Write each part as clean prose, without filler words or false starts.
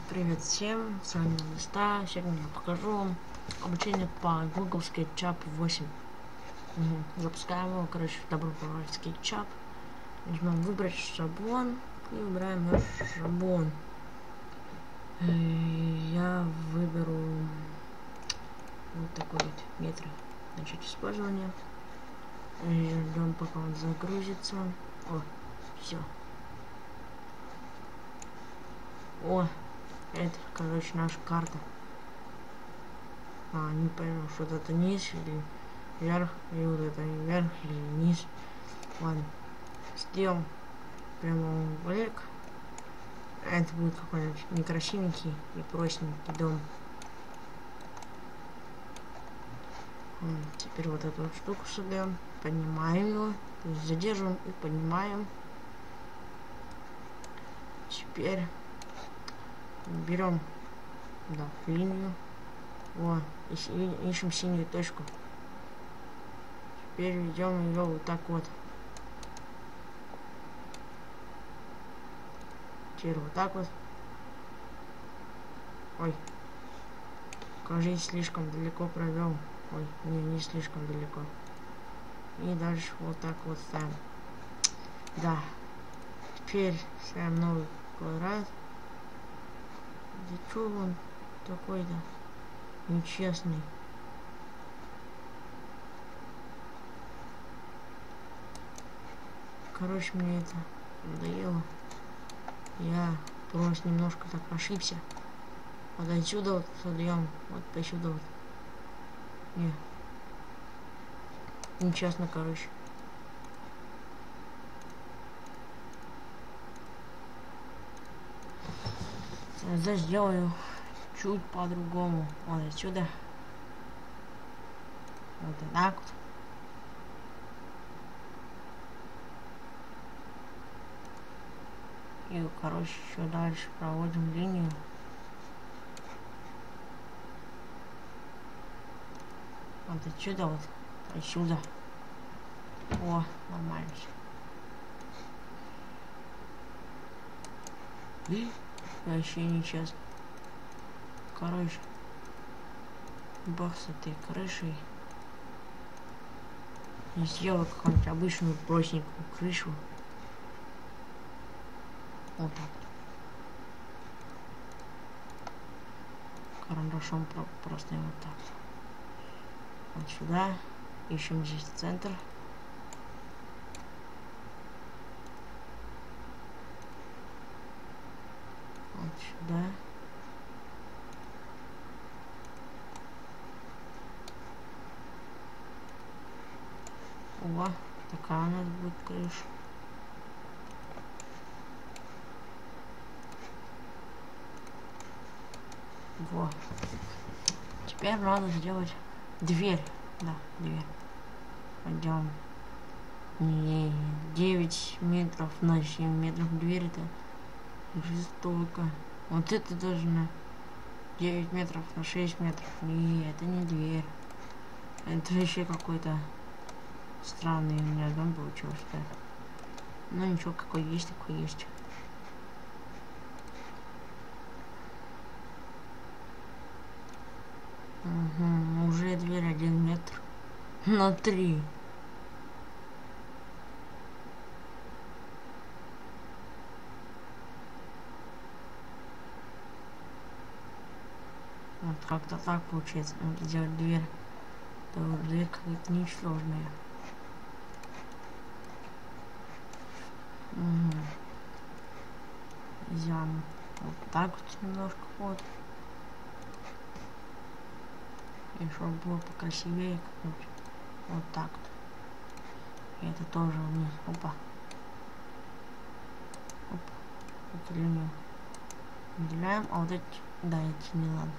Привет всем, с вами Листа. Сегодня я покажу вам обучение по Google SketchUp 8. Запускаем его, добро пожаловать в SketchUp. Нажмем выбрать шаблон и выбираем наш шаблон. Я выберу вот такой вот метр. Начать использование. Ждем, пока он загрузится. Все. Это, наша карта. Не пойму, что это низ или вверх, и вот это вверх или низ. Ладно. Сделаем прямоугольник. Это будет какой-нибудь некрасивенький и простенький дом. Теперь вот эту штуку создаем, поднимаем его, то есть задерживаем и поднимаем. Теперь берем линию. И ищем синюю точку. Теперь ведем ее вот так вот. Теперь вот так вот. Кажется, слишком далеко провел. Не слишком далеко. И дальше вот так вот ставим. Да. Теперь ставим новый квадрат. Да что он такой-то нечестный? Мне это надоело. Я просто немножко так ошибся. Вот отсюда вот создаем, вот посюда вот. Нечестно, Здесь сделаю чуть по-другому. Вот отсюда. Вот так вот. И, еще дальше проводим линию. Вот отсюда вот. Отсюда. Нормально все. И вообще нечестно. Бах с этой крышей. Не сделаю какую-нибудь обычную простенькую крышу. Вот так. Карандашом просто вот так. Вот сюда. Ищем здесь центр. Вот сюда. Такая у нас будет крыша. Теперь надо сделать дверь. Дверь. Пойдем. 9 метров на 7 метров дверь-то жестоко. Вот это должно 9 метров на 6 метров. Это не дверь. Это вообще какой-то странный у меня дом получился. Ну ничего, какой есть, такой есть. Уже дверь 1 метр на 3. Вот как-то так получается. Надо сделать дверь. Дверь какая-то несложная. Сделаем вот так вот немножко И чтобы было покрасивее как-нибудь. Вот так вот. И это тоже вниз. Эту линию выделяем, а вот эти, эти не надо.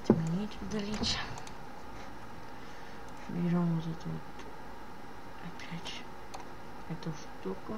Отменить, удалить. Берем вот эту вот опять эту штуку.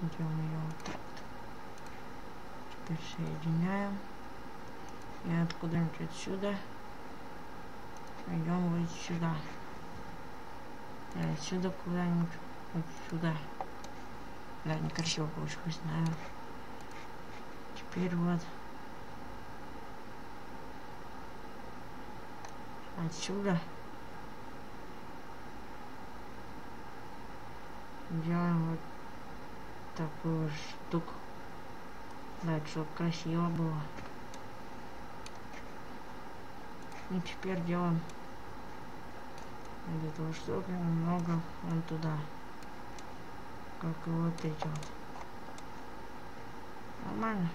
Делаем ее вот так. Теперь соединяем. И откуда-нибудь отсюда Идем вот сюда. Отсюда куда-нибудь. Вот сюда. Да, некрасиво получилось, наверное. Теперь вот. Отсюда. Делаем вот такую штуку. Да, чтобы красиво было. И теперь делаем вот эту штуку немного вон туда. Как и вот эти вот. Нормально.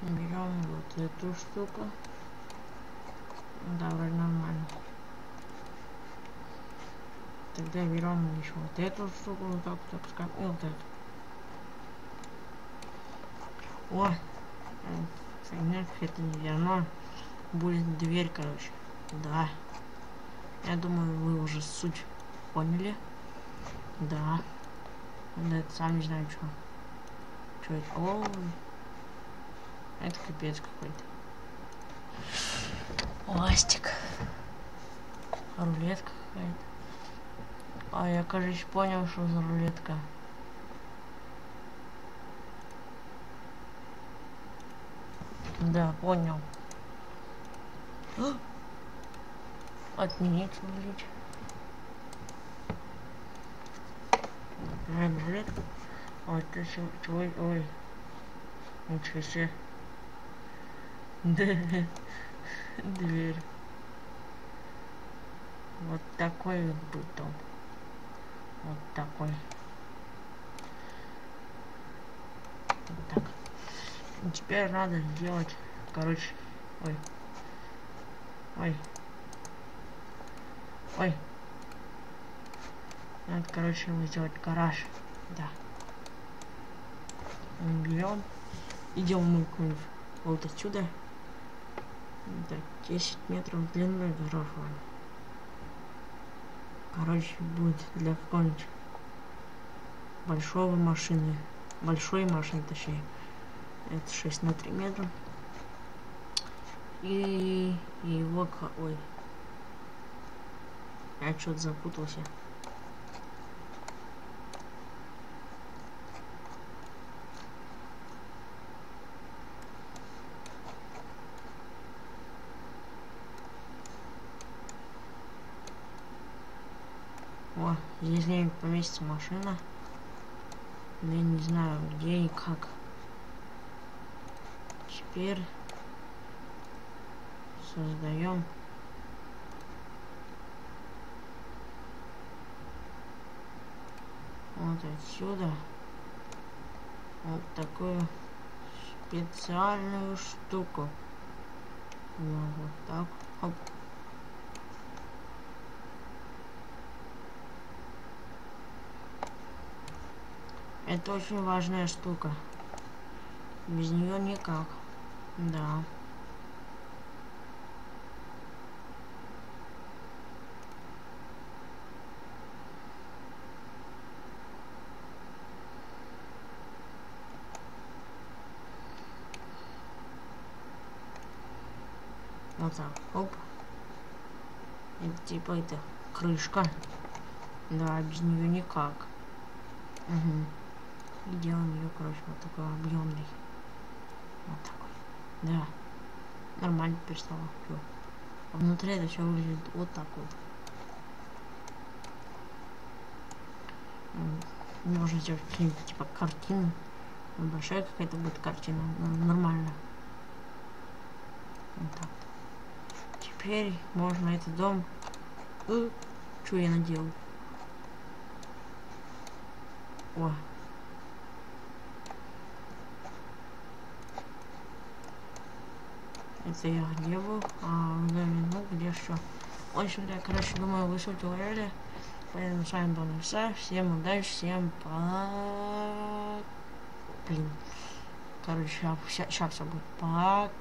Берем вот эту штуку. Да, вроде нормально. Тогда берем еще вот эту штуку, вот так запускаем, и вот эту. О! Соединять это неверно. Будет дверь, короче. Да. Я думаю, вы уже суть поняли. Да. Да, это сам не знаю, что. Что это? Ой. Это капец какой-то. Пластик. Рулетка какая-то. А я, кажется, понял, что за рулетка. Да, понял. Отменить, увеличить. Рулетка. Ой, это твой, ой. Ничего себе. Дверь. Вот такой вот будет дом. Вот такой. Вот так. И теперь надо сделать, короче, ой. Ой. Ой. Надо, короче, сделать гараж. Да. Берем. Идем мы вот отсюда. Так, 10 метров длиной гараж. Короче, будет для какой-нибудь большой машины, точнее. Это 6 на 3 метра. И его, ой, я что-то запутался. О, здесь не поместится машина. Но я не знаю, где и как. Теперь создаем вот отсюда вот такую специальную штуку. Вот так. Оп. Это очень важная штука. Без нее никак. Да. Вот так. Оп. Это типа это крышка. Да, без нее никак. Угу. И делаем ее, короче, вот такой объемный. Вот такой. Да. Нормально теперь стало. Всё. А внутри это все выглядит вот так вот. Можно сделать какие-нибудь типа картину. Большая какая-то будет картина. Нормально. Вот так. Теперь можно этот дом... Что я наделал? О. Это я где был? Ну, где что? В общем-то, я, короче, думаю, вы суть уловили. Поэтому с вами был Навса. Всем удачи, всем Блин. Короче, сейчас все будет. Пак.